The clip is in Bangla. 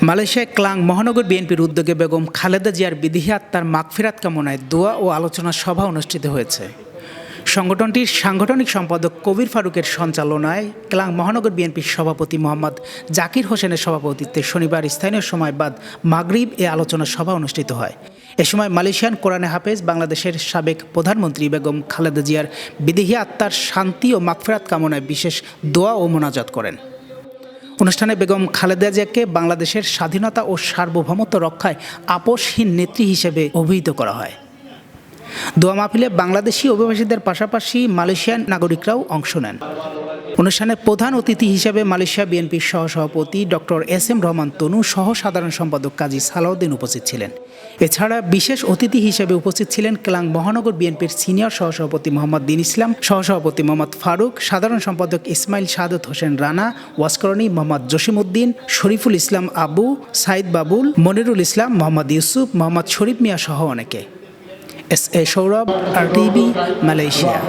মালয়েশিয়ায় ক্লাং মহানগর বিএনপির উদ্যোগে বেগম খালেদা জিয়ার বিদেহী আত্মার মাগফিরাত কামনায় দোয়া ও আলোচনা সভা অনুষ্ঠিত হয়েছে। সংগঠনটির সাংগঠনিক সম্পাদক কবির ফারুকের সঞ্চালনায় ক্লাং মহানগর বিএনপির সভাপতি মোহাম্মদ জাকির হোসেনের সভাপতিত্বে শনিবার স্থানীয় সময় বাদ মাগরিব এ আলোচনা সভা অনুষ্ঠিত হয়। এ সময় মালয়েশিয়ান কোরআনে হাফেজ বাংলাদেশের সাবেক প্রধানমন্ত্রী বেগম খালেদা জিয়ার বিদেহী আত্মার শান্তি ও মাগফিরাত কামনায় বিশেষ দোয়া ও মোনাজাত করেন। অনুষ্ঠানে বেগম খালেদা জিয়াকে বাংলাদেশের স্বাধীনতা ও সার্বভৌমত্ব রক্ষায় আপোষহীন নেত্রী হিসেবে অভিহিত করা হয়। দোয়া মাহফিলে বাংলাদেশি অভিবাসীদের পাশাপাশি মালয়েশিয়ান নাগরিকরাও অংশ নেন। অনুষ্ঠানে প্রধান অতিথি হিসেবে মালয়েশিয়া বিএনপির সহসভাপতি ডক্টর এস.এম. রহমান তনু সহ সাধারণ সম্পাদক কাজী সালাউদ্দিন উপস্থিত ছিলেন। এছাড়া বিশেষ অতিথি হিসেবে উপস্থিত ছিলেন ক্লাং মহানগর বিএনপির সিনিয়র সহসভাপতি মোহাম্মদ দিন ইসলাম, সহসভাপতি মোহাম্মদ ফারুক, সাধারণ সম্পাদক ইসমাইল সাদত হোসেন রানা, ওয়াসকরণী মোহাম্মদ জসিমউদ্দিন, শরীফুল ইসলাম আবু, সাইদ বাবুল, মনিরুল ইসলাম, মোহাম্মদ ইউসুফ, মোহাম্মদ শরীফ মিয়া সহ অনেকে। এস.এ. Sourav, RTV, Malaysia.